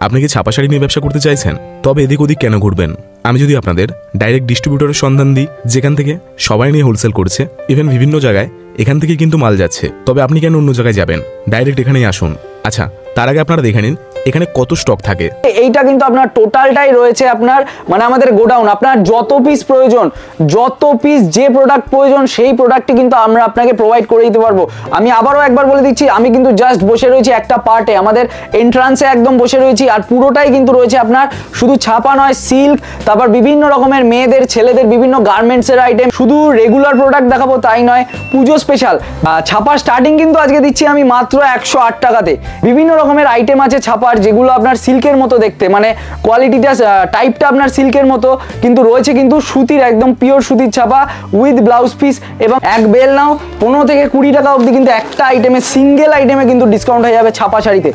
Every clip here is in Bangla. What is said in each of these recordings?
আপনি কি ছাপা শাড়ি নিয়ে ব্যবসা করতে চাইছেন? তবে এদিক ওদিক কেন ঘুরবেন? আমি যদি আপনাদের ডাইরেক্ট ডিস্ট্রিবিউটরের সন্ধান দিই, যেখান থেকে সবাই নিয়ে হোলসেল করছে, ইভেন বিভিন্ন জায়গায় এখান থেকে কিন্তু মাল যাচ্ছে, তবে আপনি কেন অন্য জায়গায় যাবেন? ডাইরেক্ট এখানেই আসুন। আচ্ছা, তার আগে আপনারা দেখে নিন এখানে কত স্টক থাকে। এইটা কিন্তু আপনার টোটালটাই রয়েছে আপনার মানে আমাদের গোডাউন। আপনার যত পিস প্রয়োজন, যত পিস যে প্রোডাক্ট প্রয়োজন সেই প্রোডাক্টটি কিন্তু আমরা আপনাকে প্রোভাইড করে দিতে পারবো। আমি আবারও একবার বলে দিচ্ছি, আমি কিন্তু জাস্ট বসে রয়েছি একটা পার্টে, আমাদের এন্ট্রান্সে একদম বসে রয়েছি। আর পুরোটাই কিন্তু রয়েছে আপনার শুধু ছাপা নয়, সিল্ক, তারপর বিভিন্ন রকমের মেয়েদের ছেলেদের বিভিন্ন গার্মেন্টসের আইটেম। শুধু রেগুলার প্রোডাক্ট দেখাবো তাই নয়, পুজো স্পেশাল ছাপার স্টার্টিং কিন্তু আজকে দিচ্ছি আমি মাত্র 108 টাকাতে। বিভিন্ন রকমের আইটেম আছে ছাপার, যেগুলো আপনার সিল্কের মতো দেখতে, মানে কোয়ালিটিটা টাইপটা আপনার সিল্কের মতো, কিন্তু রয়েছে কিন্তু সুতির, একদম পিওর সুতির ছাপা উইথ ব্লাউজ পিস। এবং এক বেল নাও 15 থেকে 20 টাকা অবধি কিন্তু একটা আইটেমে, সিঙ্গেল আইটেমে কিন্তু ডিসকাউন্ট হয়ে যাবে ছাপা শাড়িতে।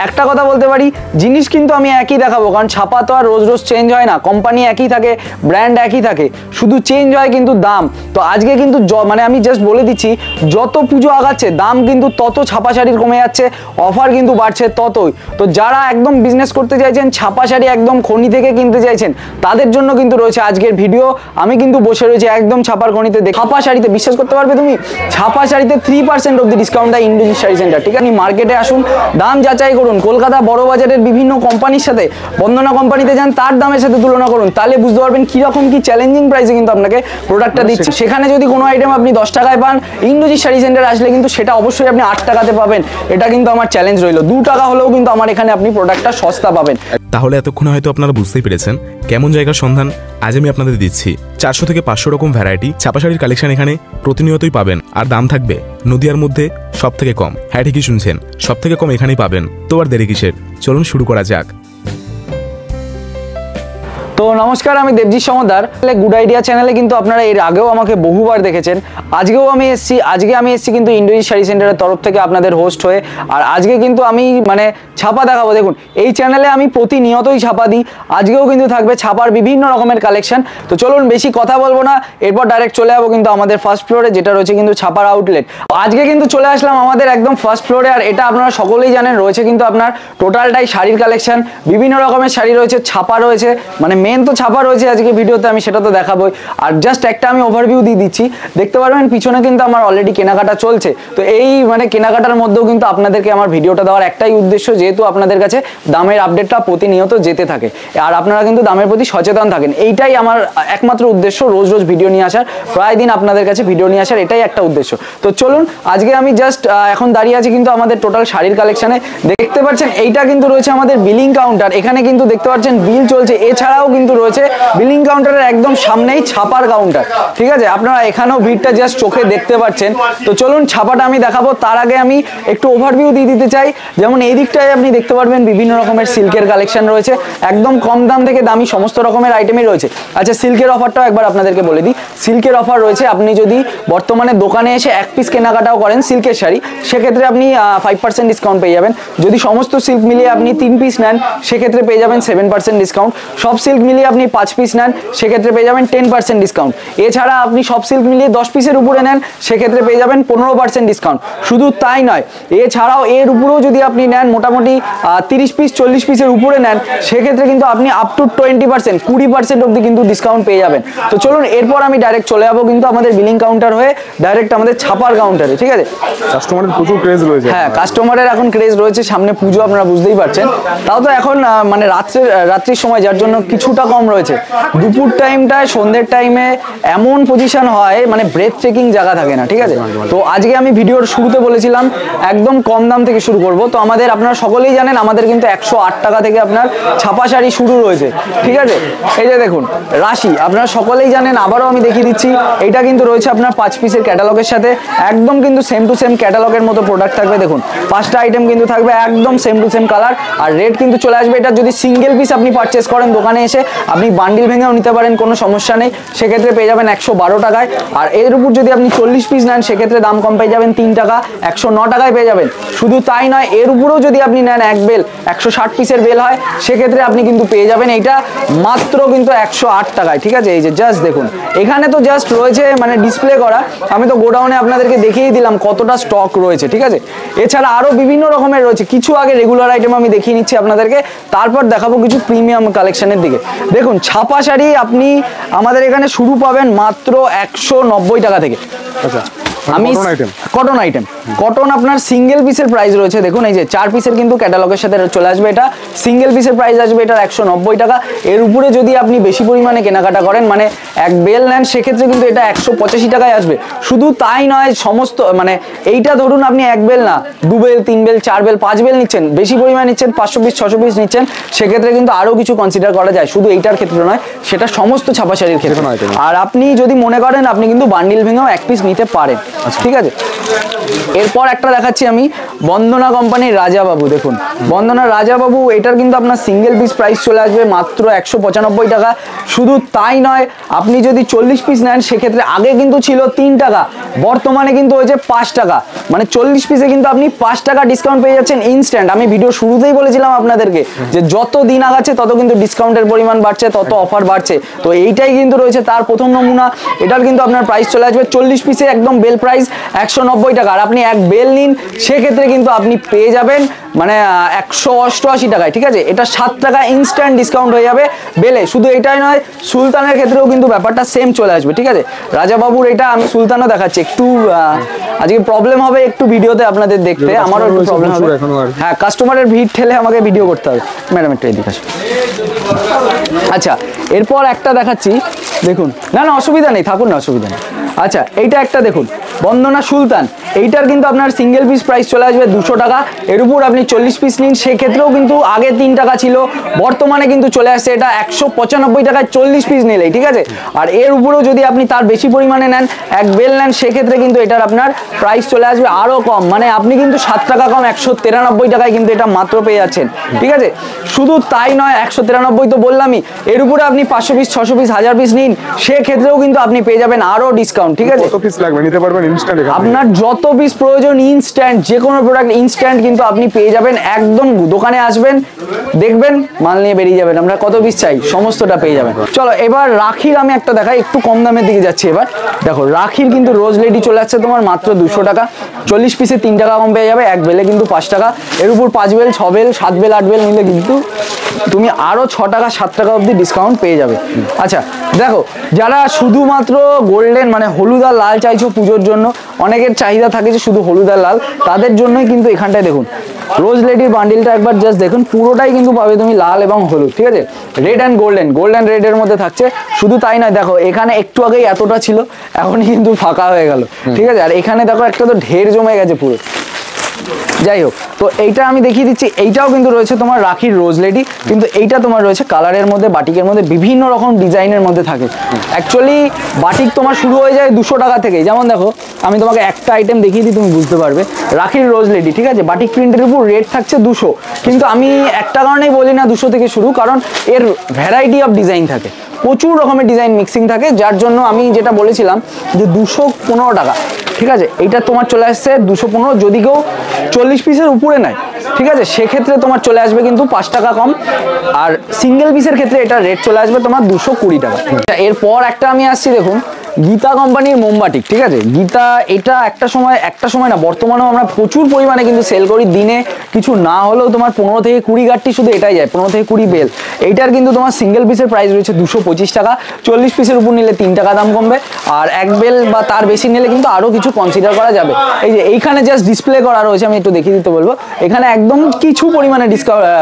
একটা কথা বলতে পারি, জিনিস কিন্তু আমি একই দেখাবো, কারণ ছাপা তো আর রোজ রোজ চেঞ্জ হয় না, কোম্পানি একই থাকে, ব্র্যান্ড একই থাকে, শুধু চেঞ্জ হয় কিন্তু দাম। তো আজকে কিন্তু মানে আমি জাস্ট বলে দিচ্ছি, যত পুজো আগাচ্ছে দাম কিন্তু তত ছাপা শাড়ির কমে যাচ্ছে, অফার কিন্তু বাড়ছে ততই। তো যারা একদম বিজনেস করতে চাইছেন, ছাপা শাড়ি একদম খনি থেকে কিনতে চাইছেন, তাদের জন্য কিন্তু রয়েছে আজকের ভিডিও। আমি কিন্তু বসে রয়েছি একদম ছাপার খনিতে। ছাপা শাড়িতে বিশ্বাস করতে পারবে তুমি, ছাপা শাড়িতে 3% অবধি ডিসকাউন্ট দেয় ইন্দ্রজিৎ শাড়ি সেন্টার। ঠিক আছে, মার্কেটে আসুন, দাম যাচাই করুন, কলকাতা বড় বাজারের বিভিন্ন কোম্পানির সাথে, বন্দনা কোম্পানিতে যান, তার দামের সাথে তুলনা করুন, তাহলে বুঝতে পারবেন কিরকম কি চ্যালেঞ্জিং প্রাইসে কিন্তু আপনাকে প্রোডাক্টটা দিচ্ছে। সেখানে যদি কোনো আইটেম আপনি 10 টাকায় পান, ইন্দ্রজিৎ শাড়ি সেন্টারে আসলে কিন্তু সেটা অবশ্যই আপনি 8 টাকাতে পাবেন। এটা কিন্তু আমার চ্যালেঞ্জ রইল, 2 টাকা হলেও কিন্তু আমার এখানে আপনি প্রোডাক্টটা সস্তা পাবেন। তাহলে এতক্ষণ হয়তো আপনারা বুঝতেই পেরেছেন কেমন জায়গার সন্ধান আজ আমি আপনাদের দিচ্ছি। 400 থেকে 500 রকম ভ্যারাইটি ছাপা শাড়ির কালেকশন এখানে প্রতিনিয়তই পাবেন, আর দাম থাকবে নদিয়ার মধ্যে সব থেকে কম। হ্যাঁ, ঠিকই শুনছেন, সব থেকে কম এখানেই পাবেন। তো আর দেরি কিসের, চলুন শুরু করা যাক। তো নমস্কার, আমি দেবজিৎ সমদ্দার। গুড আইডিয়া চ্যানেলে কিন্তু আপনারা এর আগেও আমাকে বহুবার দেখেছেন, আজকেও আমি এসেছি। আজকে আমি এসেছি কিন্তু ইন্দ্রজিৎ শাড়ি সেন্টারের তরফ থেকে আপনাদের হোস্ট হয়ে। আর আজকে কিন্তু আমি মানে ছাপা দেখাবো। দেখুন, এই চ্যানেলে আমি প্রতিনিয়তই ছাপা দিই, আজকেও কিন্তু থাকবে ছাপার বিভিন্ন রকমের কালেকশন। তো চলুন বেশি কথা বলবো না, এরপর ডাইরেক্ট চলে যাবো কিন্তু আমাদের ফার্স্ট ফ্লোরে, যেটা রয়েছে কিন্তু ছাপার আউটলেট। আজকে কিন্তু চলে আসলাম আমাদের একদম ফার্স্ট ফ্লোরে। আর এটা আপনারা সকলেই জানেন, রয়েছে কিন্তু আপনার টোটালটাই শাড়ির কালেকশন, বিভিন্ন রকমের শাড়ি রয়েছে, ছাপা রয়েছে, মানে মেন তো ছাপা রয়েছে আজকে ভিডিওতে, আমি সেটা তো দেখাবোই। আর জাস্ট একটা আমি ওভারভিউ দিয়ে দিচ্ছি, দেখতে পারবেন পিছনে কিন্তু আমার অলরেডি কেনাকাটা চলছে। তো এই মানে কেনাকাটার মধ্যেও কিন্তু আপনাদেরকে আমার ভিডিওটা দেওয়ার একটাই উদ্দেশ্য, যেহেতু আপনাদের কাছে দামের আপডেটটা প্রতিনিয়ত যেতে থাকে আর আপনারা কিন্তু দামের প্রতি সচেতন থাকেন, এইটাই আমার একমাত্র উদ্দেশ্য, রোজ রোজ ভিডিও নিয়ে আসার, প্রায় দিন আপনাদের কাছে ভিডিও নিয়ে আসার, এটাই একটা উদ্দেশ্য। তো চলুন, আজকে আমি জাস্ট এখন দাঁড়িয়ে আছি কিন্তু আমাদের টোটাল শাড়ির কালেকশনে। দেখতে পাচ্ছেন এইটা কিন্তু রয়েছে আমাদের বিলিং কাউন্টার, এখানে কিন্তু দেখতে পাচ্ছেন বিল চলছে। এছাড়াও কিন্তু রয়েছে বিলিং কাউন্টারের একদম সামনেই ছাপার কাউন্টার। ঠিক আছে, আপনারা এখানেও ভিড়টা জাস্ট চোখে দেখতে পাচ্ছেন। তো চলুন ছাপাটা আমি দেখাবো, তার আগে আমি একটু ওভারভিউ দিয়ে দিতে চাই। যেমন এই দিকটায় আপনি দেখতে পারবেন বিভিন্ন রকমের সিল্কের কালেকশন রয়েছে, একদম কম দাম থেকে দামি সমস্ত রকমের আইটেমই রয়েছে। আচ্ছা, সিল্কের অফারটাও একবার আপনাদেরকে বলে দিই। সিল্কের অফার রয়েছে, আপনি যদি বর্তমানে দোকানে এসে 1 পিস কেনাকাটাও করেন সিল্কের শাড়ি, সেক্ষেত্রে আপনি 5% ডিসকাউন্ট পেয়ে যাবেন। যদি সমস্ত সিল্ক মিলিয়ে আপনি 3 পিস নেন, সেক্ষেত্রে পেয়ে যাবেন 7% ডিসকাউন্ট। সব সিল্ক মিলিয়ে আপনি 5 পিস নেন, সেক্ষেত্রে পেয়ে যাবেন 10% ডিসকাউন্ট। এছাড়া আপনি সব সিল্ক মিলিয়ে 10 পিসের উপরে নেন, সেক্ষেত্রে পেয়ে যাবেন 15% ডিসকাউন্ট। শুধু তাই নয়, এছাড়াও এর উপরেও যদি আপনি নেন, মোটামুটি 30 পিস 40 পিসের উপরে নেন, সেক্ষেত্রে কিন্তু আপনি আপ টু 20% অবধি কিন্তু ডিসকাউন্ট পেয়ে যাবেন। তো চলুন, এরপর আমি ডাইরেক্ট চলে যাবো কিন্তু আমাদের বিলিং কাউন্টার হয়ে ডাইরেক্ট আমাদের ছাপার কাউন্টারে। ঠিক আছে, কাস্টমারের প্রচুর ক্রেজ রয়েছে। হ্যাঁ, কাস্টমারের এখন ক্রেজ রয়েছে, সামনে পুজো আপনারা বুঝতেই পারছেন। তাও তো এখন মানে রাত্রির সময়, যার জন্য কিছুটা কম রয়েছে। দুপুর টাইমটায়, সন্ধ্যের টাইমে এমন পজিশন হয়, মানে ব্রেথ চেকিং জায়গা থাকে না। ঠিক আছে, তো আজকে আমি ভিডিওর শুরুতে বলেছিলাম একদম কম দাম থেকে শুরু করব। তো আমাদের, আপনারা সকলেই জানেন, আমাদের কিন্তু 108 টাকা থেকে আপনার ছাপা শাড়ি শুরু রয়েছে। ঠিক আছে, এই যে দেখুন রাশি, আপনারা সকলেই জানেন, আবারও আমি দেখিয়ে দিচ্ছি। এটা কিন্তু রয়েছে আপনার 5 পিসের ক্যাটালগের সাথে, একদম কিন্তু সেম টু সেম ক্যাটালগের মতো প্রোডাক্ট থাকবে। দেখুন 5টা আইটেম কিন্তু থাকবে একদম সেম টু সেম কালার, আর রেট কিন্তু চলে আসবে। এটা যদি সিঙ্গেল পিস আপনি পারচেস করেন দোকানে এসে, আপনি বান্ডিল ভেঙেও নিতে পারেন, কোনো সমস্যা নেই, সেক্ষেত্রে পেয়ে যাবেন 112 টাকায়। আর এর উপর যদি আপনি 40 পিস নেন সেক্ষেত্রে দাম কম পেয়ে যাবেন 3 টাকা, 109 টাকায় পেয়ে যাবেন। শুধু তাই নয়, এর উপরেও যদি আপনি নেন এক বেল 160 পিসের বেল হয়, সেক্ষেত্রে আপনি কিন্তু পেয়ে যাবেন এইটা মাত্র কিন্তু 108 টাকায়। ঠিক আছে, এই যে জাস্ট দেখুন, এখানে তো জাস্ট রয়েছে মানে ডিসপ্লে করা, আমি তো গোডাউনে আপনাদেরকে দেখিয়ে দিলাম কতটা স্টক রয়েছে। ঠিক আছে, এছাড়া আরো বিভিন্ন রকমের রয়েছে, কিছু আগে রেগুলার আইটেম আমি দেখিয়ে নিচ্ছি আপনাদেরকে, তারপর দেখাবো কিছু প্রিমিয়াম কালেকশনের দিকে। দেখুন, ছাপা শাড়ি আপনি আমাদের এখানে শুরু পাবেন মাত্র 190 টাকা থেকে। আচ্ছা, আমি কটন আইটেম, কটন আপনার সিঙ্গেল পিসের প্রাইস রয়েছে, দেখুন এই যে 4 পিসের কিন্তু ক্যাটালগের সাথে চলে আসবে, এটা সিঙ্গেল পিসের প্রাইস আসবে এটার 190 টাকা। এর উপরে যদি আপনি বেশি পরিমাণে কেনাকাটা করেন, মানে এক বেল নেন, সেক্ষেত্রে কিন্তু এটা 185 টাকায় আসবে। শুধু তাই নয়, সমস্ত মানে এইটা ধরুন আপনি এক বেল না, 2 বেল 3 বেল 4 বেল 5 বেল নিচ্ছেন, বেশি পরিমাণে নিচ্ছেন, 500 পিস 600 পিস নিচ্ছেন, সেক্ষেত্রে কিন্তু আরও কিছু কনসিডার করা যায়, শুধু এইটার ক্ষেত্রে নয়, সেটা সমস্ত ছাপা শাড়ির ক্ষেত্রে। আর আপনি যদি মনে করেন আপনি কিন্তু বান্ডিল ভেঙেও এক পিস নিতে পারেন। ঠিক আছে, এরপর একটা দেখাচ্ছি আমি বন্দনা কোম্পানির রাজাবাবু। দেখুন, বন্দনা রাজাবাবু, এটার কিন্তু আপনার সিঙ্গেল পিস প্রাইস চলে আসবে মাত্র 195 টাকা। শুধু তাই নয়, আপনি যদি 40 পিস নেন সেক্ষেত্রে আগে কিন্তু ছিল 3 টাকা, বর্তমানে কিন্তু হয়েছে 5 টাকা, মানে 40 পিসে কিন্তু আপনি 5 টাকা ডিসকাউন্ট পেয়ে যাচ্ছেন ইনস্ট্যান্ট। আমি ভিডিও শুরুতেই বলেছিলাম আপনাদেরকে যে যত দিন আগাচ্ছে তত কিন্তু ডিসকাউন্টের পরিমাণ বাড়ছে, তত অফার বাড়ছে। তো এইটাই কিন্তু রয়েছে তার প্রথম নমুনা। এটার কিন্তু আপনার প্রাইস চলে আসবে 40 পিসে একদম বেল প্রাইস 190 টাকা। আর আপনি এক বেল নিন, সেক্ষেত্রে কিন্তু আপনি পেয়ে যাবেন মানে 188 টাকায়। ঠিক আছে, এটা 7 টাকা ইনস্ট্যান্ট ডিসকাউন্ট হয়ে যাবে বেলে। শুধু এটাই নয়, সুলতানের ক্ষেত্রেও কিন্তু ব্যাপারটা সেম চলে আসবে। ঠিক আছে, রাজাবাবুর এটা আমি সুলতানও দেখাচ্ছি, একটু আজকে প্রবলেম হবে একটু ভিডিওতে আপনাদের দেখতে, আমারও একটু প্রবলেম হবে। হ্যাঁ, কাস্টমারের ভিড় ঠেলে আমাকে ভিডিও করতে হবে। ম্যাডাম একটু এদিকে আসুন। আচ্ছা, এরপর একটা দেখাচ্ছি, দেখুন, না না অসুবিধা নেই, থাকুন না, অসুবিধা নেই। আচ্ছা, এইটা একটা দেখুন, বন্দনা সুলতান, এইটার কিন্তু আপনার সিঙ্গেল পিস প্রাইস চলে আসবে 200 টাকা। এর উপর আপনি 40 পিস নিন, সেক্ষেত্রেও কিন্তু আগে 3 টাকা ছিল, বর্তমানে কিন্তু চলে আসছে এটা 195 টাকায় 40 পিস নিলেই। ঠিক আছে, আর এর উপরেও যদি আপনি তার বেশি পরিমাণে নেন, এক বেল নেন, সেক্ষেত্রে কিন্তু এটার আপনার প্রাইস চলে আসবে আরও কম, মানে আপনি কিন্তু 7 টাকা কম 193 টাকায় কিন্তু এটা মাত্র পেয়ে যাচ্ছেন। ঠিক আছে, শুধু তাই নয়, 193 তো বললামই, এর উপরে আপনি 500 পিস 600 পিস 1000 পিস নিন, সেক্ষেত্রেও কিন্তু আপনি পেয়ে যাবেন আরও ডিসকাউন্ট। ঠিক আছে, কত পিস লাগবে নিতে পারবেন ইনস্ট্যান্ট, আপনার যত পিস প্রয়োজন ইনস্ট্যান্ট, যে কোনো প্রোডাক্ট ইনস্ট্যান্ট কিন্তু আপনি পেয়ে যাবেন। একদম দোকানে আসবেন, দেখবেন, মাল নিয়ে বেরিয়ে যাবেন, আমরা কত পিস চাই সমস্তটা পেয়ে যাবেন। চলো এবার রাখির আমি একটা দেখাই, একটু কম দামের দিকে যাচ্ছি এবার। দেখো, রাখির কিন্তু রোজ লেডি চলে যাচ্ছে তোমার মাত্র 200 টাকা, 40 পিসে 3 টাকা কম পেয়ে যাবে, এক বেলে কিন্তু 5 টাকা। এর উপর 5 বেল 6 বেল 7 বেল 8 বেল নিলে কিন্তু তুমি আরো 6 টাকা 7 টাকা অবধি ডিসকাউন্ট পেয়ে যাবে। আচ্ছা দেখো, যারা শুধুমাত্র গোল্ডেন মানে হলুদ আর লাল চাইছো পুজোর জন্য, অনেকের চাহিদা থাকে যে শুধু হলুদ আর লাল, তাদের জন্যই কিন্তু এখানটায় দেখুন রোজ লেডির বান্ডিলটা একবার জাস্ট দেখুন, পুরোটাই কিন্তু পাবে তুমি লাল এবং হলুদ। ঠিক আছে, রেড অ্যান্ড গোল্ডেন, গোল্ডেন রেডের মধ্যে থাকছে। শুধু তাই নয়, দেখো এখানে একটু আগেই এতটা ছিল, এখনই কিন্তু ফাঁকা হয়ে গেল। ঠিক আছে, আর এখানে দেখো একটা তো ঢের জমে গেছে পুরো। যাই হোক, তো এইটা আমি দেখিয়ে দিচ্ছি, এইটাও কিন্তু রয়েছে তোমার রাখির রোজ লেডি, কিন্তু এইটা তোমার রয়েছে কালারের মধ্যে, বাটিকের মধ্যে, বিভিন্ন রকম ডিজাইনের মধ্যে থাকে। অ্যাকচুয়ালি বাটিক তোমার শুরু হয়ে যায় 200 টাকা থেকে। যেমন দেখো, আমি তোমাকে একটা আইটেম দেখিয়ে দিই, তুমি বুঝতে পারবে। রাখির রোজ লেডি, ঠিক আছে, বাটিক প্রিন্টের উপর রেট থাকছে 200, কিন্তু আমি একটা কারণেই বলি না 200 থেকে শুরু, কারণ এর ভ্যারাইটি অফ ডিজাইন থাকে, প্রচুর রকমের ডিজাইন মিক্সিং থাকে, যার জন্য আমি যেটা বলেছিলাম যে 215 টাকা। ঠিক আছে, এইটা তোমার চলে আসছে 215, যদি কেউ 40 পিসের উপরে নেয়, ঠিক আছে, সেক্ষেত্রে তোমার চলে আসবে কিন্তু 5 টাকা কম। আর সিঙ্গেল পিসের ক্ষেত্রে এটা রেট চলে আসবে তোমার 220 টাকা। এরপর একটা আমি আসছি, দেখুন গীতা কোম্পানির মোমবাটিক। ঠিক আছে, গীতা এটা একটা সময় না, বর্তমানেও আমরা প্রচুর পরিমাণে কিন্তু সেল করি, দিনে কিছু না হলেও তোমার 15 থেকে 20 গাঁটটি শুধু এটাই যায়, 15 থেকে 20 বেল। এইটার কিন্তু তোমার সিঙ্গেল পিসের প্রাইস রয়েছে 225 টাকা, 40 পিসের উপর নিলে 3 টাকা দাম কমবে, আর এক বেল বা তার বেশি নিলে কিন্তু আরও কিছু কনসিডার করা যাবে। এই যে এইখানে জাস্ট ডিসপ্লে করা রয়েছে, আমি একটু দেখিয়ে দিতে বলবো, এখানে একদম কিছু পরিমাণে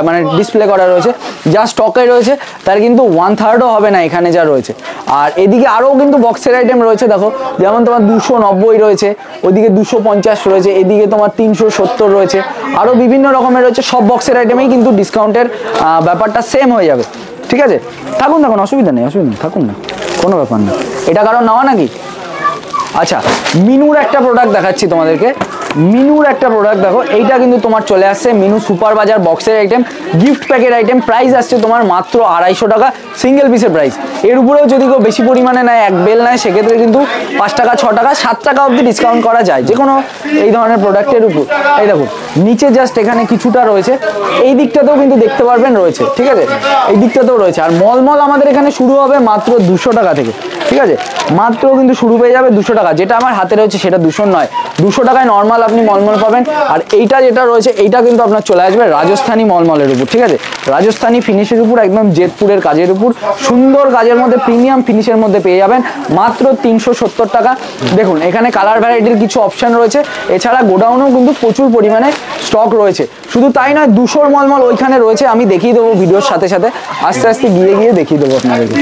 মানে ডিসপ্লে করা রয়েছে, যা স্টকে রয়েছে তার কিন্তু 1/3ও হবে না এখানে যা রয়েছে। আর এদিকে আরও কিন্তু বক্সের আইটেম রয়েছে, দেখো যেমন তোমার 290 রয়েছে, ওইদিকে 250 রয়েছে, এদিকে তোমার 370 রয়েছে, আরও বিভিন্ন রকমের রয়েছে। সব বক্সের আইটেমেই কিন্তু ডিসকাউন্টের ব্যাপারটা সেম হয়ে যাবে। ঠিক আছে, থাকুন, অসুবিধা নেই, থাকুন না, কোনো ব্যাপার না। এটা কারণ নেওয়া নাকি? আচ্ছা, মিনুর একটা প্রোডাক্ট দেখাচ্ছি তোমাদেরকে, মিনুর একটা প্রোডাক্ট দেখো, এইটা কিন্তু তোমার চলে আসছে মিনু সুপার বাজার বক্সের item, gift packet item, price আসছে তোমার মাত্র 250 টাকা সিঙ্গেল পিসের প্রাইস। এর উপরেও যদি কেউ বেশি পরিমাণে নেয়, এক বেল নেয়, সেক্ষেত্রে কিন্তু 5 টাকা 6 টাকা 7 টাকা অবধি ডিসকাউন্ট করা যায় যে কোনো এই ধরনের প্রোডাক্টের উপর। এই দেখুন নিচে জাস্ট এখানে কিছুটা রয়েছে, এই দিকটাতেও কিন্তু দেখতে পারবেন রয়েছে, ঠিক আছে, এই দিকটাতেও রয়েছে। আর মলমল আমাদের এখানে শুরু হবে মাত্র 200 টাকা থেকে, ঠিক আছে, মাত্র কিন্তু শুরু পেয়ে যাবে 200 টাকা। যেটা আমার হাতে রয়েছে সেটা 200 নয়, 200 টাকায় নর্মাল আপনি মলমল পাবেন। আর এইটা যেটা রয়েছে এইটা কিন্তু আপনার চলে আসবে রাজস্থানী মলমলের উপর, ঠিক আছে, রাজস্থানী ফিনিশের উপর, একদম জেতপুরের কাজের উপর, সুন্দর কাজের মধ্যে প্রিমিয়াম ফিনিশের মধ্যে পেয়ে যাবেন মাত্র 370 টাকা। দেখুন এখানে কালার ভ্যারাইটির কিছু অপশন রয়েছে, এছাড়া গোডাউনেও কিন্তু প্রচুর পরিমাণে স্টক রয়েছে। শুধু তাই নয়, 200 মলমল ওইখানে রয়েছে, আমি দেখিয়ে দেবো ভিডিওর সাথে সাথে, আস্তে আস্তে গিয়ে দেখিয়ে দেবো আপনাদেরকে।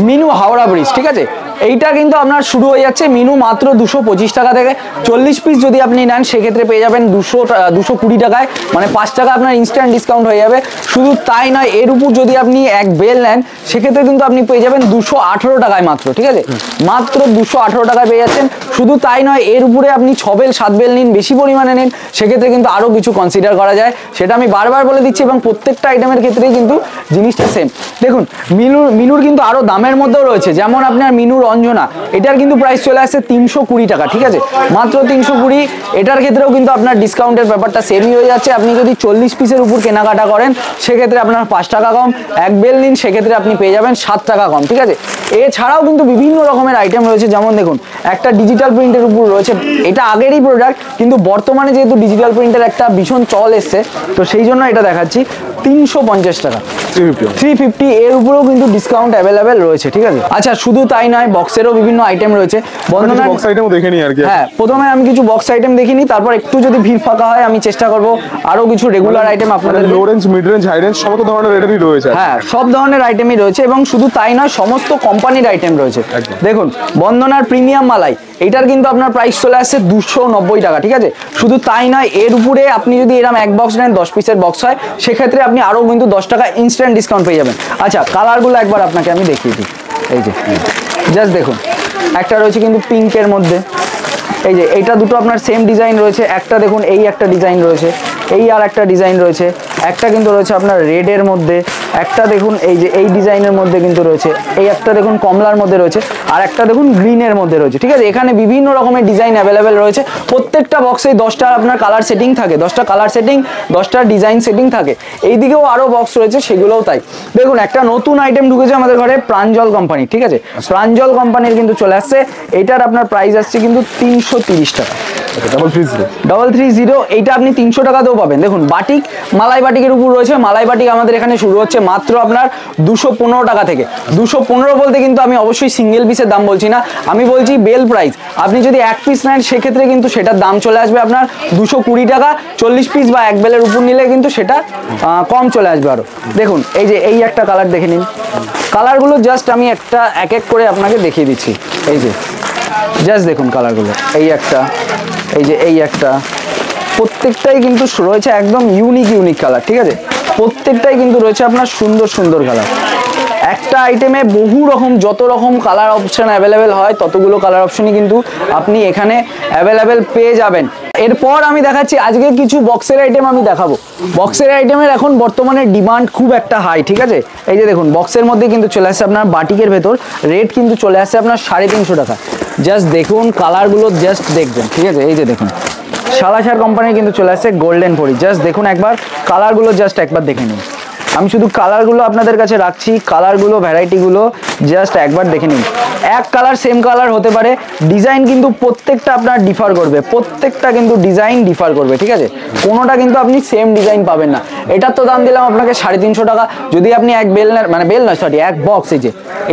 মিনু হাওড়া ব্রিজ, ঠিক আছে, এইটা কিন্তু আপনার শুরু হয়ে যাচ্ছে মিনু মাত্র 225 টাকা থেকে। 40 পিস যদি আপনি নেন সেক্ষেত্রে পেয়ে যাবেন 220 টাকায়, মানে 5 টাকা আপনার ইনস্ট্যান্ট ডিসকাউন্ট হয়ে যাবে। শুধু তাই নয়, এর উপর যদি আপনি এক বেল নেন সেক্ষেত্রে কিন্তু আপনি পেয়ে যাবেন 218 টাকায় মাত্র, ঠিক আছে, মাত্র 218 টাকায় পেয়ে যাচ্ছেন। শুধু তাই নয়, এর উপরে আপনি 6 বেল 7 বেল নিন, বেশি পরিমাণে নিন, সেক্ষেত্রে কিন্তু আরও কিছু কনসিডার করা যায়, সেটা আমি বারবার বলে দিচ্ছি, এবং প্রত্যেকটা আইটেমের ক্ষেত্রেই কিন্তু জিনিসটা সেম। দেখুন মিনুর কিন্তু আরও দামের মধ্যেও রয়েছে, যেমন আপনার মিনুর অঞ্জনা, এটার কিন্তু প্রাইস চলে আসছে 320 টাকা, ঠিক আছে, মাত্র 320। এটার ক্ষেত্রেও কিন্তু আপনার ডিসকাউন্টের ব্যাপারটা সেমই হয়ে যাচ্ছে। আপনি যদি 40 পিসের উপর কেনাকাটা করেন সেক্ষেত্রে আপনার 5 টাকা কম, এক বেল নিন সেক্ষেত্রে আপনি পেয়ে যাবেন 7 টাকা কম, ঠিক আছে। এছাড়াও কিন্তু বিভিন্ন রকমের আইটেম রয়েছে, যেমন দেখুন একটা ডিজিটাল প্রিন্টের উপর রয়েছে, এটা আগেরই প্রোডাক্ট, কিন্তু বর্তমানে যেহেতু ডিজিটাল প্রিন্টের একটা ভীষণ চল এসছে, তো সেই জন্য এটা দেখাচ্ছি 350 টাকা, 350, এর উপরেও কিন্তু ডিসকাউন্ট অ্যাভেলেবেল রয়েছে, ঠিক আছে। আচ্ছা শুধু তাই নয়, বক্সেরও বিভিন্ন আইটেম রয়েছে, বন্ধনার বক্স আইটেমও দেখে নিই আর কি। হ্যাঁ, প্রথমে আমি কিছু বক্স আইটেম দেখিনি, তারপর একটু যদি ভিড় ফাঁকা হয় আমি চেষ্টা করব আরো কিছু রেগুলার আইটেম আপনাদের। Low range, mid range, high range সমস্ত ধরনের রেটেরই রয়েছে। হ্যাঁ, সব ধরনের আইটেমই রয়েছে, এবং শুধু তাই নয়, সমস্ত কোম্পানির আইটেম রয়েছে। দেখুন বন্দনার প্রিমিয়াম মালাই, এটার কিন্তু আপনার প্রাইস চলে আসছে 290 টাকা, ঠিক আছে। শুধু তাই নয়, এর উপরে আপনি যদি এরকম এক বক্স নেন, 10 পিসের বক্স হয়, সেক্ষেত্রে আপনি আরও কিন্তু 10 টাকা ইনস্ট্যান্ট ডিসকাউন্ট পেয়ে যাবেন। আচ্ছা কালারগুলো একবার আপনাকে আমি দেখিয়ে দিই, এই যে জাস্ট দেখুন, একটা রয়েছে কিন্তু পিঙ্কের মধ্যে, এই যে এইটা দুটো আপনার সেম ডিজাইন রয়েছে, একটা দেখুন এই একটা ডিজাইন রয়েছে, এই আর একটা ডিজাইন রয়েছে, একটা কিন্তু রয়েছে আপনার রেডের মধ্যে, একটা দেখুন এই যে এই ডিজাইনের মধ্যে কিন্তু রয়েছে, এই একটা দেখুন কমলার মধ্যে রয়েছে, আর একটা দেখুন গ্রিনের মধ্যে রয়েছে, ঠিক আছে। এখানে বিভিন্ন রকমের ডিজাইন অ্যাভেলেবেল রয়েছে, প্রত্যেকটা বক্সে 10টা আপনার কালার সেটিং থাকে, 10টা কালার সেটিং, 10টা ডিজাইন সেটিং থাকে। এইদিকেও আরও বক্স রয়েছে, সেগুলোও তাই। দেখুন একটা নতুন আইটেম ঢুকেছে আমাদের ঘরে, প্রাঞ্জল কোম্পানি, ঠিক আছে, প্রাঞ্জল কোম্পানির কিন্তু চলে আসছে, এটার আপনার প্রাইস আসছে কিন্তু 330 টাকা, 330, এইটা আপনি 300 টাকাতেও পাবেন। দেখুন বাটিক, মালাই বাটিকের উপর রয়েছে, মালাই বাটিক আমাদের এখানে শুরু হচ্ছে মাত্র আপনার 215 টাকা থেকে। 215 বলতে কিন্তু আমি অবশ্যই সিঙ্গেল পিসের দাম বলছি না, আমি বলছি বেল প্রাইস। আপনি যদি এক পিস নেন সেক্ষেত্রে কিন্তু সেটার দাম চলে আসবে আপনার 220 টাকা, 40 পিস বা এক বেলের উপর নিলে কিন্তু সেটা কম চলে আসবে আরও। দেখুন এই যে এই একটা কালার দেখে নিন, কালারগুলো জাস্ট আমি একটা এক এক করে আপনাকে দেখিয়ে দিচ্ছি, এই যে জাস্ট দেখুন কালারগুলো, এই একটা, এই যে এই একটা, প্রত্যেকটাই কিন্তু রয়েছে একদম ইউনিক কালার, ঠিক আছে, প্রত্যেকটাই কিন্তু রয়েছে আপনার সুন্দর সুন্দর কালার। একটা আইটেমে বহু রকম, যত রকম কালার অপশন অ্যাভেলেবেল হয় ততগুলো কালার অপশনই কিন্তু আপনি এখানে অ্যাভেলেবেল পেয়ে যাবেন। এরপর আমি দেখাচ্ছি আজকে কিছু বক্সের আইটেম আমি দেখাবো। বক্সের আইটেমের এখন বর্তমানে ডিমান্ড খুব একটা হাই, ঠিক আছে। এই যে দেখুন বক্সের মধ্যে কিন্তু চলে আসছে আপনার বাটিকের ভেতর, রেট কিন্তু চলে আসছে আপনার 350 টাকা। জাস্ট দেখুন কালারগুলো, জাস্ট দেখবেন, ঠিক আছে। এই যে দেখুন সালাসার কোম্পানির কিন্তু চলে আসছে গোল্ডেন পরি, জাস্ট দেখুন একবার কালারগুলো, জাস্ট একবার দেখে নিন। আমি শুধু কালারগুলো আপনাদের কাছে রাখছি, কালারগুলো ভ্যারাইটিগুলো জাস্ট একবার দেখে নিন। এক কালার সেম কালার হতে পারে, ডিজাইন কিন্তু প্রত্যেকটা আপনার ডিফার করবে, প্রত্যেকটা কিন্তু ডিজাইন ডিফার করবে, ঠিক আছে। কোনোটা কিন্তু আপনি সেম ডিজাইন পাবেন না। এটার তো দাম দিলাম আপনাকে 350 টাকা, যদি আপনি এক বেল মানে বেল নয় সরি এক বক্স,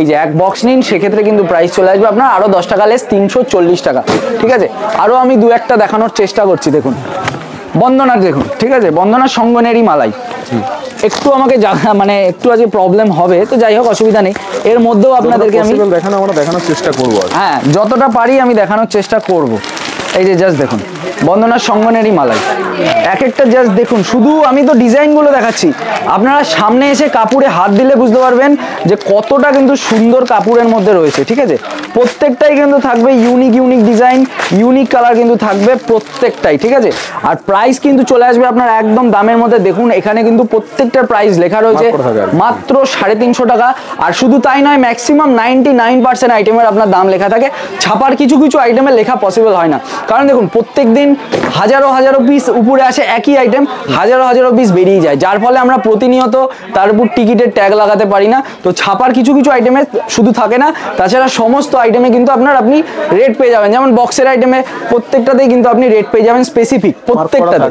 এই যে এক বক্স নিন সেক্ষেত্রে কিন্তু প্রাইস চলে আসবে আপনার আরও 10 টাকা লেস, 340 টাকা, ঠিক আছে। আরও আমি দু একটা দেখানোর চেষ্টা করছি। দেখুন বন্দনার, দেখুন ঠিক আছে, বন্দনার সঙ্গনেরই মালাই, একটু আমাকে মানে একটু আজকে প্রবলেম হবে, তো যাই হোক অসুবিধা নেই, এর মধ্যেও আপনাদেরকে আমি দেখানোর চেষ্টা করবো। হ্যাঁ যতটা পারি আমি দেখানোর চেষ্টা করব। এই যে জাস্ট দেখুন বন্দনার সঙ্গনেরই মালাই। এক একটা জাস্ট দেখুন, শুধু আমি তো ডিজাইনগুলো দেখাচ্ছি, আপনারা সামনে এসে কাপড়ে হাত দিলে বুঝতে পারবেন যে কতটা কিন্তু সুন্দর কাপড়ের মধ্যে রয়েছে। ঠিক আছে, প্রত্যেকটাই কিন্তু থাকবে ইউনিক ডিজাইন, ইউনিক কালার কিন্তু থাকবে প্রত্যেকটাই। ঠিক আছে, আর প্রাইস কিন্তু চলে আসবে আপনার একদম দামের মধ্যে। দেখুন এখানে কিন্তু প্রত্যেকটার প্রাইস লেখা রয়েছে মাত্র 350 টাকা। আর শুধু তাই নয়, ম্যাক্সিমাম 99% আইটেমের আপনার দাম লেখা থাকে। ছাপার কিছু আইটেমের লেখা পসিবল হয় না, কারণ দেখুন প্রত্যেক দিন হাজারো পিস উপরে আসে, একই আইটেম হাজারো পিস বেরিয়ে যায়, যার ফলে আমরা প্রতিনিয়ত তার উপর টিকিটের ট্যাগ লাগাতে পারি না। তো ছাপার কিছু আইটেমে শুধু থাকে না, তাছাড়া সমস্ত আইটেমে কিন্তু আপনি রেট পেয়ে যাবেন। যেমন বক্সের আইটেমে প্রত্যেকটাতেই কিন্তু আপনি রেট পেয়ে যাবেন স্পেসিফিক, প্রত্যেকটাতে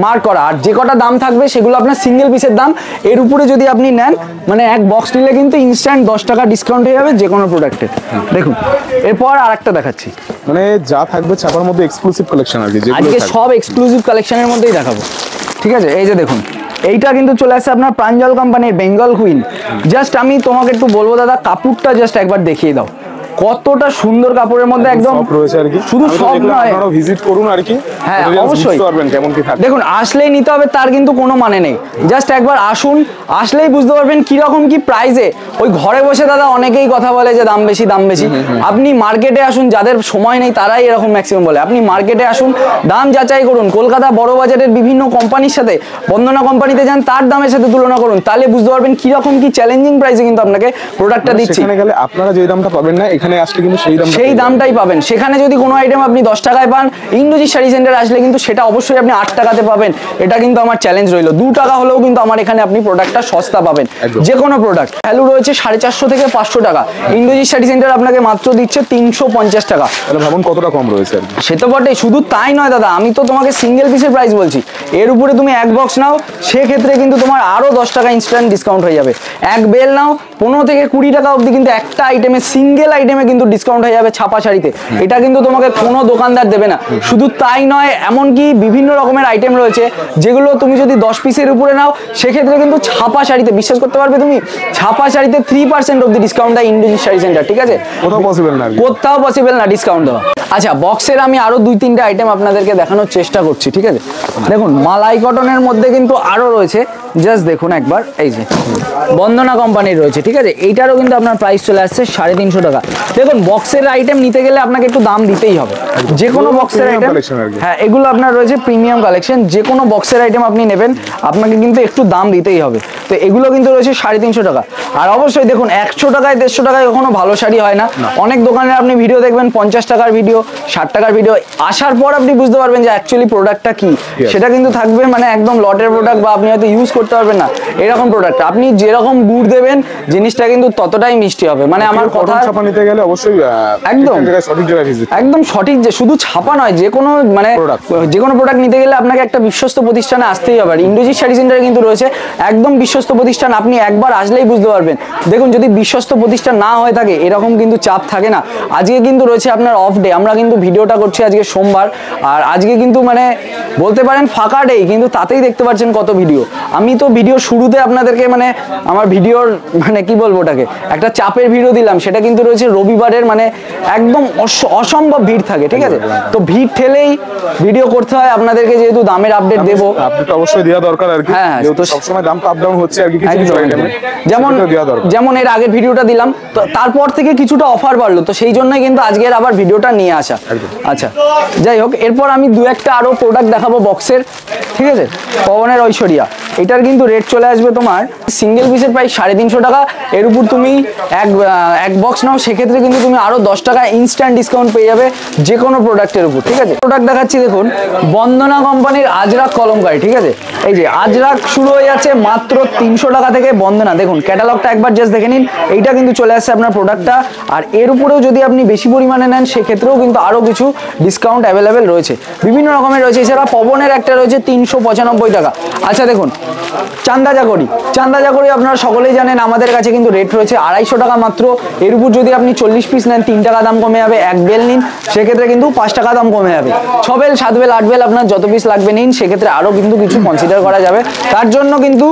মার্ক করা। আর যে কটা দাম থাকবে সেগুলো আপনার সিঙ্গেল পিসের দাম। এর উপরে যদি আপনি নেন, মানে এক বক্স নিলে কিন্তু ইনস্ট্যান্ট 10 টাকা ডিসকাউন্ট হয়ে যাবে যে কোনো প্রোডাক্টে। দেখুন এরপর আরেকটা দেখাচ্ছি, মানে যা থাকবে ছাপার মধ্যে এক্সক্লুসিভ কালেকশন আর কি, আজকে সব এক্সক্লুসিভ কালেকশনের মধ্যেই দেখাবো। ঠিক আছে, এই যে দেখুন এইটা কিন্তু চলে আসছে আপনার প্রাঞ্জল কোম্পানির বেঙ্গল কুইন। জাস্ট আমি তোমাকে একটু বলবো দাদা, কাপড়টা জাস্ট একবার দেখিয়ে দাও, কতটা সুন্দর কাপড়ের মধ্যে, একদম রয়েছে আর কি। শুধু সব নয়, আপনারা ভিজিট করুন আর কি, হ্যাঁ অবশ্যই পারবেন কেমন কি থাকে। দেখুন আসলেই নিতে হবে তার কিন্তু কোনো মানে নেই, জাস্ট একবার আসুন, আসলেই বুঝতে পারবেন কিরকম কি প্রাইসে। ওই ঘরে বসে দাদা অনেকেই কথা বলে যে দাম বেশি। আপনি মার্কেটে আসুন, যাদের সময় নেই তারাই এরকম ম্যাক্সিমাম বলে। আপনি মার্কেটে আসুন, দাম যাচাই করুন, কলকাতা বড় বাজারের বিভিন্ন কোম্পানির সাথে, বন্দনা কোম্পানিতে যান, তার দামের সাথে তুলনা করুন, তাহলে বুঝতে পারবেন কিরকম কি চ্যালেঞ্জিং প্রাইসে কিন্তু আপনাকে প্রোডাক্টটা দিচ্ছি। সেখানে গেলে আপনারা যে দামটা পাবেন না, এখানে আসলে কিন্তু সেই দামটাই পাবেন। সেখানে যদি কোনো আইটেম আপনি 10 টাকায় পান, ইন্দ্রজিৎ শাড়ি সেন্টারে আসলে কিন্তু সেটা অবশ্যই আপনি 8 টাকাতে পাবেন। এটা কিন্তু আমার চ্যালেঞ্জ রইল, 2 টাকা হলেও কিন্তু আমার এখানে আপনি প্রোডাক্টটা সস্তা পাবেন, যে কোনো প্রোডাক্ট। ভ্যালু রয়েছে 450 থেকে 500 টাকা, ইন্দ্রজিৎ শাড়ি সেন্টার আপনাকে মাত্র দিচ্ছে 350 টাকা। তাহলে ভাবুন কতটা কম রয়েছে। সে তো বটে, শুধু তাই নয় দাদা, আমি তো তোমাকে সিঙ্গেল পিসের প্রাইস বলছি। এর উপরে তুমি এক বক্স নাও, সেক্ষেত্রে কিন্তু তোমার আরো 10 টাকা ইনস্ট্যান্ট ডিসকাউন্ট হয়ে যাবে। এক বেল নাও, 15 থেকে 20 টাকা অবধি কিন্তু একটা আইটেমে, সিঙ্গেল আইটেমে কিন্তু ডিসকাউন্ট হয়ে যাবে ছাপা শাড়িতে। এটা কিন্তু তোমাকে কোনো দোকানদার দেবে না। শুধু তাই নয়, এমনকি বিভিন্ন রকমের আইটেম রয়েছে যেগুলো তুমি যদি 10 পিসের উপরে নাও, সেক্ষেত্রে কিন্তু ছাপা শাড়িতে, বিশ্বাস করতে পারবে তুমি, ছাপা শাড়িতে 3% অবধি ডিসকাউন্ট দেয় ইন্দ্রজিৎ শাড়ি সেন্টার। ঠিক আছে, কোথাও পসিবল না ডিসকাউন্ট দেওয়া। আচ্ছা, বক্সের আমি আরো 2-3টে আইটেম আপনাদেরকে দেখানোর চেষ্টা করছি। ঠিক আছে, দেখুন মালাই কটনের মধ্যে কিন্তু আরো রয়েছে, জাস্ট দেখুন একবার, এই যে বন্দনা কোম্পানির রয়েছে। ঠিক আছে, এইটারও কিন্তু আপনার প্রাইস চলে আসছে 350 টাকা। দেখুন বক্সের আইটেম নিতে গেলে আপনাকে একটু দাম দিতেই হবে, যে কোনো বক্সের আইটেম। হ্যাঁ, এগুলো আপনার রয়েছে প্রিমিয়াম কালেকশন, যে কোনো বক্সের আইটেম আপনি নেবেন আপনাকে কিন্তু একটু দাম দিতেই হবে। তো এগুলো কিন্তু রয়েছে 350 টাকা। আর অবশ্যই দেখুন 100 টাকায় 150 টাকায় কখনো ভালো শাড়ি হয় না। অনেক দোকানে আপনি ভিডিও দেখবেন 50 টাকার ভিডিও, 60 টাকার ভিডিও, আসার পর আপনি বুঝতে পারবেন যে অ্যাকচুয়ালি প্রোডাক্টটা কি। সেটা কিন্তু থাকবে মানে একদম লটের প্রোডাক্ট, বা আপনি হয়তো ইউজ করতে পারবেন না এরকম প্রোডাক্ট। আপনি যেরকম গুড় দেবেন জিনিসটা কিন্তু ততটাই মিষ্টি হবে। মানে আমার কথা, ছাপা নিতে গেলে অবশ্যই একদম সঠিক, যে শুধু ছাপা নয়, যে কোনো মানে যে কোনো প্রোডাক্ট নিতে গেলে আপনাকে একটা বিশ্বস্ত প্রতিষ্ঠানে আসতেই হবে। ইন্দ্রজিৎ শাড়ি সেন্টারে কিন্তু রয়েছে একদম বিশ্বস্ত প্রতিষ্ঠান, আপনি একবার আসলেই বুঝতে পারবেন। দেখুন যদি বিশ্বস্ত প্রতিষ্ঠান না হয়ে থাকে এরকম কিন্তু চাপ থাকে না। আজকে কিন্তু রয়েছে আপনার অফ ডে, আমরা কিন্তু ভিডিওটা করছি আজকে সোমবার, আর আজকে কিন্তু মানে বলতে পারেন ফাঁকা ডে, কিন্তু তাতেই দেখতে পাচ্ছেন কত ভিডিও। আমি তো ভিডিও শুরুতে আপনাদেরকে মানে আমার ভিডিওর মানে কি বলবো ওটাকে, একটা চাপের ভিডিও দিলাম, সেটা কিন্তু রয়েছে রবিবারের, মানে একদম অসম্ভব ভিড় থাকে। ঠিক আছে, তো ভিড় ঠেলেই ভিডিও করতে হয় আপনাদেরকে, যেহেতু দামের আপডেট দেবো, আপডেট অবশ্যই দেওয়া দরকার আর কি। হ্যাঁ, তো সবসময় দাম আপ ডাউন হচ্ছে আর কি, যেমন এর আগের ভিডিওটা দিলাম, তো তারপর থেকে কিছুটা অফার বাড়লো, তো সেই জন্যই কিন্তু আজকের আবার ভিডিওটা নিয়ে আসা। আচ্ছা, যাই হোক, এরপর আমি 2-1টা আরো প্রোডাক্ট দেখাবো বক্সের। ঠিক আছে, পবনের ঐশ্বরিয়া, এটার কিন্তু রেট চলে আসবে তোমার সিঙ্গেল পিসের প্রাইস 350 টাকা। এর উপর তুমি এক বক্স নাও, সেক্ষেত্রে কিন্তু তুমি আরো 10 টাকা ইনস্ট্যান্ট ডিসকাউন্ট পেয়ে যাবে যে কোনো প্রোডাক্টের উপর। ঠিক আছে, প্রোডাক্ট দেখাচ্ছি, দেখুন বন্দনা কোম্পানির আজরাক কলমকারী। ঠিক আছে, এই যে আজরাক শুরু হয়ে যাচ্ছে মাত্র 300 টাকা থেকে বন্দনা। দেখুন ক্যাটালগটা একবার জাস্ট দেখে নিন, এইটা কিন্তু চলে আসছে আপনার প্রোডাক্টটা। আর এর উপরেও যদি আপনি বেশি পরিমাণে নেন, সেক্ষেত্রেও কিন্তু আরো কিছু ডিসকাউন্ট অ্যাভেলেবেল রয়েছে, বিভিন্ন রকমের রয়েছে। এছাড়া পবনের একটা রয়েছে 395 টাকা। আচ্ছা দেখুন চান্দাজাকরি আপনারা সকলেই জানেন, আমাদের কাছে কিন্তু রেট রয়েছে 250 টাকা মাত্র। এর উপর যদি আপনি 40 পিস নেন 3 টাকা দাম কমে যাবে। এক বেল নিন, সেক্ষেত্রে কিন্তু 5 টাকা দাম কমে যাবে। 6 বেল, 7 বেল, 8 বেল আপনার যত পিস লাগবে নিন, সেক্ষেত্রে আরো কিন্তু কিছু কনসিডার করা যাবে। তার জন্য কিন্তু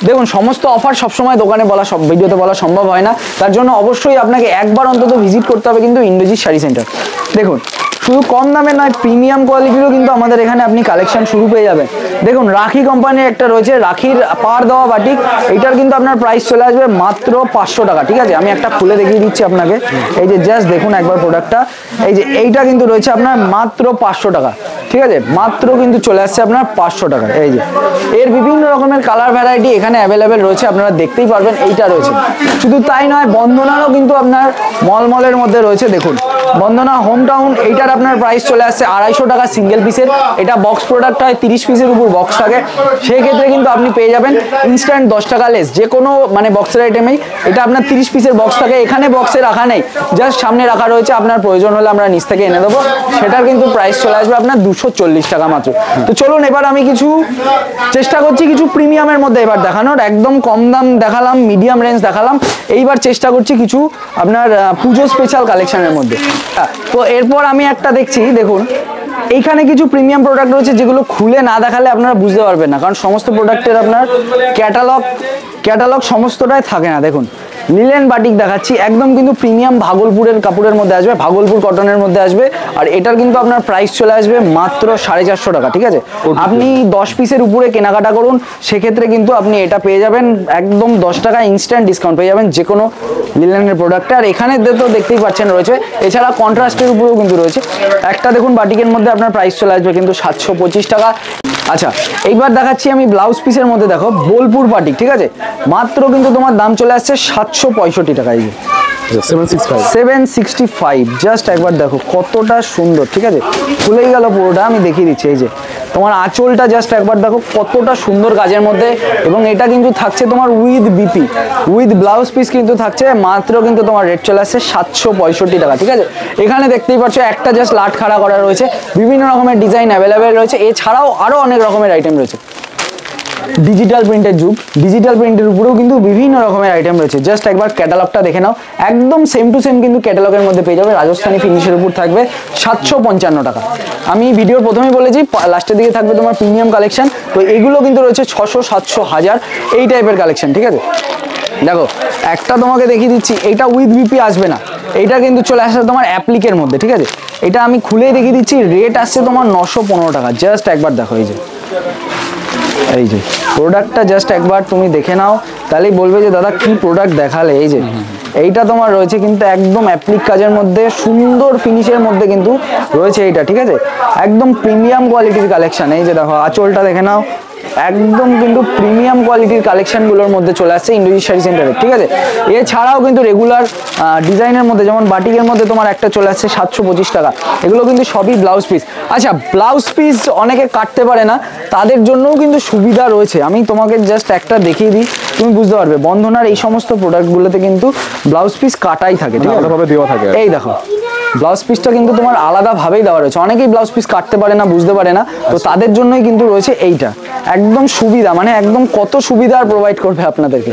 দেখুন সমস্ত অফার সবসময় দোকানে বলা, সব ভিডিওতে বলা সম্ভব হয় না। তার জন্য অবশ্যই আপনাকে একবার অন্তত ভিজিট করতে হবে কিন্তু ইন্দ্রজিৎ শাড়ি সেন্টার। দেখুন শুধু কম দামে নয়, প্রিমিয়াম কোয়ালিটিরও কিন্তু আমাদের এখানে আপনি কালেকশন শুরু পেয়ে যাবেন। দেখুন রাখি কোম্পানির একটা রয়েছে, রাখির পার দেওয়া বাটিক, এইটার কিন্তু আপনার প্রাইস চলে আসবে মাত্র 500 টাকা। ঠিক আছে, আমি একটা খুলে দেখিয়ে দিচ্ছি আপনাকে। এই যে জাস্ট দেখুন একবার প্রোডাক্টটা, এই যে এইটা কিন্তু রয়েছে আপনার মাত্র 500 টাকা। ঠিক আছে, মাত্র কিন্তু চলে আসছে আপনার 500 টাকা। এই যে এর বিভিন্ন রকমের কালার ভ্যারাইটি এখানে অ্যাভেলেবেল রয়েছে, আপনারা দেখতেই পারবেন। এইটা রয়েছে, শুধু তাই নয়, বন্ধনারও কিন্তু আপনার মলের মধ্যে রয়েছে। দেখুন বন্দনা হোম টাউন, এইটার আপনার প্রাইস চলে আসছে 250 টাকা সিঙ্গেল পিসের। এটা বক্স প্রোডাক্ট হয়, 30 পিসের উপর বক্স থাকে, সেই ক্ষেত্রে কিন্তু আপনি পেয়ে যাবেন ইনস্ট্যান্ট 10 টাকা লেস যে কোনো মানে বক্সের আইটেমেই। এটা আপনার 30 পিসের বক্স থাকে, এখানে বক্সে রাখা নেই, জাস্ট সামনে রাখা রয়েছে। আপনার প্রয়োজন হলে আমরা নিচ থেকে এনে দেবো, সেটার কিন্তু প্রাইস চলে আসবে আপনার 240 টাকা মাত্র। তো চলুন এবার আমি কিছু চেষ্টা করছি কিছু প্রিমিয়ামের মধ্যে এবার দেখানোর। একদম কম দাম দেখালাম, মিডিয়াম রেঞ্জ দেখালাম, এইবার চেষ্টা করছি কিছু আপনার পুজো স্পেশাল কালেকশনের মধ্যে। তো এরপর আমি একটা দেখছি, দেখুন এইখানে কিছু প্রিমিয়াম প্রোডাক্ট রয়েছে যেগুলো খুলে না দেখালে আপনারা বুঝতে পারবেন না, কারণ সমস্ত প্রোডাক্টের আপনার ক্যাটালগ সমস্তটাই থাকে না। দেখুন লিলেন বাটিক দেখাচ্ছি, একদম কিন্তু প্রিমিয়াম ভাগলপুরের কাপড়ের মধ্যে আসবে, ভাগলপুর কটনের মধ্যে আসবে। আর এটার কিন্তু আপনার প্রাইস চলে আসবে মাত্র 450 টাকা। ঠিক আছে, আপনি 10 পিসের উপরে কেনাকাটা করুন, সেক্ষেত্রে কিন্তু আপনি এটা পেয়ে যাবেন একদম 10 টাকা ইনস্ট্যান্ট ডিসকাউন্ট পেয়ে যাবেন যে কোনো লিলেনের প্রোডাক্টে। আর এখানে তো দেখতেই পাচ্ছেন রয়েছে, এছাড়া কন্ট্রাস্টের উপরেও কিন্তু রয়েছে। একটা দেখুন বাটিকের মধ্যে আপনার প্রাইস চলে আসবে কিন্তু 725 টাকা। আচ্ছা, এইবার দেখাচ্ছি আমি ব্লাউজ পিসের মধ্যে, দেখো বোলপুর বাটিক। ঠিক আছে, মাত্র কিন্তু তোমার দাম চলে আসছে 765 টাকা। এই যে 765, জাস্ট একবার দেখো কতটা সুন্দর। ঠিক আছে, খুলেই গেল পুরোটা, আমি দেখিয়ে দিচ্ছি। এই যে তোমার আঁচলটা জাস্ট একবার দেখো কতটা সুন্দর কাজের মধ্যে, এবং এটা কিন্তু থাকছে তোমার with BP, with blouse piece কিন্তু থাকছে। মাত্র কিন্তু তোমার রেট চলে আসছে 765 টাকা। ঠিক আছে, এখানে দেখতেই পাচ্ছ একটা জাস্ট লাট খাড়া করা রয়েছে, বিভিন্ন রকমের ডিজাইন অ্যাভেলেবেল রয়েছে, এছাড়াও আরও অনেক রকমের আইটেম রয়েছে। ডিজিটাল প্রিন্টের যুগ, ডিজিটাল প্রিন্টের উপরেও কিন্তু বিভিন্ন রকমের আইটেম রয়েছে। জাস্ট একবার ক্যাটালগটা দেখে নাও, একদম সেম টু সেম কিন্তু ক্যাটালগের মধ্যে পেয়ে যাবে। রাজস্থানি ফিনিশের উপর থাকবে 755 টাকা। আমি ভিডিওর প্রথমেই বলেছি লাস্টের দিকে থাকবে তোমার প্রিমিয়াম কালেকশন, তো এগুলো কিন্তু রয়েছে 600, 700, 1000 এই টাইপের কালেকশন। ঠিক আছে, দেখো একটা তোমাকে দেখিয়ে দিচ্ছি, এইটা উইথ বিপি আসবে না, এইটা কিন্তু চলে আসছে তোমার অ্যাপ্লিকের মধ্যে। ঠিক আছে, এটা আমি খুলেই দেখিয়ে দিচ্ছি, রেট আসছে তোমার 915 টাকা। জাস্ট একবার দেখো, এই যে প্রোডাক্টটা জাস্ট একবার তুমি দেখে নাও, তাহলেই বলবে যে দাদা কি প্রোডাক্ট দেখালে। এই যে এইটা তোমার রয়েছে কিন্তু একদম অ্যাপ্লিক কাজের মধ্যে, সুন্দর ফিনিশের মধ্যে কিন্তু রয়েছে এইটা। ঠিক আছে, একদম প্রিমিয়াম কোয়ালিটির কালেকশন। এই যে দেখো আঁচলটা দেখে নাও, একদম কিন্তু প্রিমিয়াম কোয়ালিটির কালেকশনগুলোর মধ্যে চলে আসছে ইন্ডোজিট শাড়ি সেন্টারে। ঠিক আছে, এছাড়াও কিন্তু রেগুলার ডিজাইনের মধ্যে, যেমন বাটিকের মধ্যে তোমার একটা চলে আসছে 725 টাকা। এগুলো কিন্তু সবই ব্লাউজ পিস। আচ্ছা, ব্লাউজ পিস অনেকে কাটতে পারে না, তাদের জন্যও কিন্তু সুবিধা রয়েছে। আমি তোমাকে জাস্ট একটা দেখিয়ে দিই, তুমি বুঝতে পারবে। বন্ধনার এই সমস্ত প্রোডাক্টগুলোতে কিন্তু ব্লাউজ পিস কাটাই থাকে, ঠিক আছে, দেওয়া থাকে। এই দেখো ব্লাউজ পিসটা কিন্তু তোমার আলাদাভাবেই দেওয়া রয়েছে। অনেকেই ব্লাউজ পিস কাটতে পারে না, বুঝতে পারে না, তো তাদের জন্যই কিন্তু রয়েছে এইটা। একদম সুবিধা, মানে একদম কত সুবিধা প্রোভাইড করবে আপনাদেরকে।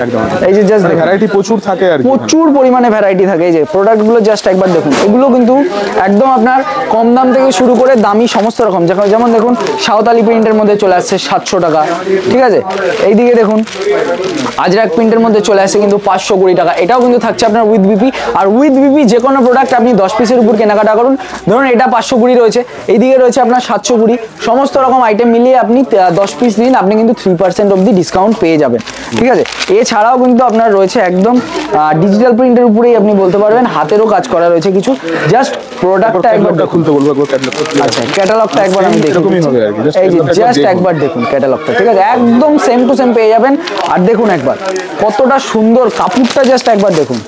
এই যে জাস্ট ভ্যারাইটি প্রচুর থাকে, আর প্রচুর পরিমাণে ভ্যারাইটি থাকে। এই যে প্রোডাক্টগুলো জাস্ট একবার দেখুন, এগুলো কিন্তু একদম আপনার কম দাম থেকে শুরু করে দামি সমস্ত রকম। যেমন দেখুন সাঁওতালি প্রিন্টের মধ্যে চলে আসছে 700 টাকা। ঠিক আছে, এইদিকে দেখুন আজরাক প্রিন্টের মধ্যে চলে আসছে কিন্তু 520 টাকা। এটাও কিন্তু থাকছে আপনার উইথ বিপি। আর উইথ বিপি যে কোনো প্রোডাক্ট আপনি 10 পিসের উপর কেনাকাটা করুন, ধরুন এটা 520 রয়েছে, এইদিকে রয়েছে আপনার 720, সমস্ত রকম আইটেম মিলিয়ে আপনি 10 পিস নিন, আপনি কিন্তু 3% অবধি ডিসকাউন্ট পেয়ে যাবেন। ঠিক আছে, এছাড়াও কিন্তু আপনার রয়েছে একদম ডিজিটাল প্রিন্টের উপরেই আপনি বলতে পারবেন, হাতেরও কাজ করা রয়েছে কিছু। জাস্ট প্রোডাক্টটা একবার খুলতে বলবো। আচ্ছা, ক্যাটালগটা একবার আমি দেখি, এই যে জাস্ট একবার দেখুন ক্যাটালগটা। ঠিক আছে, একদম সেম টু সেম পেয়ে যাবেন। আর দেখুন একবার কতটা সুন্দর কাপড়টা, জাস্ট একবার দেখুন,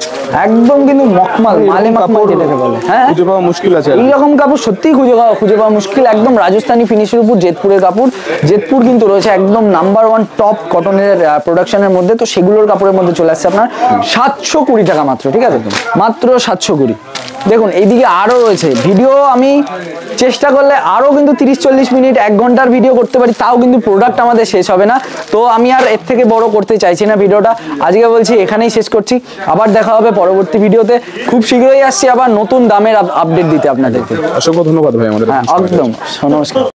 একদম কিন্তু মখমল, মালে মখমল যেটাকে বলে। হ্যাঁ, খুঁজে পাওয়া মুশকিল আছে, এইরকম কাপড় সত্যিই খুঁজে পাওয়া মুশকিল। একদম রাজস্থানি ফিনিশের উপর জেতপুরের কাপড়। জেতপুর কিন্তু রয়েছে একদম নাম্বার 1 টপ কটনের প্রোডাকশনের মধ্যে, তো সেগুলোর কাপড়ের মধ্যে চলে আসছে আপনার 720 টাকা মাত্র। ঠিক আছে, মাত্র 720। দেখুন এইদিকে আরও রয়েছে। ভিডিও আমি চেষ্টা করলে আরও কিন্তু 30-40 মিনিট 1 ঘন্টার ভিডিও করতে পারি, তাও কিন্তু প্রোডাক্ট আমাদের শেষ হবে না। তো আমি আর এর থেকে বড় করতে চাইছি না ভিডিওটা, আজকে বলছি এখানেই শেষ করছি। আবার দেখা হবে পরবর্তী ভিডিওতে, খুব শীঘ্রই আসছি আবার নতুন দামের আপডেট দিতে আপনাদেরকে। অসংখ্য ধন্যবাদ ভাই আমাদের। হ্যাঁ, একদম, নমস্কার।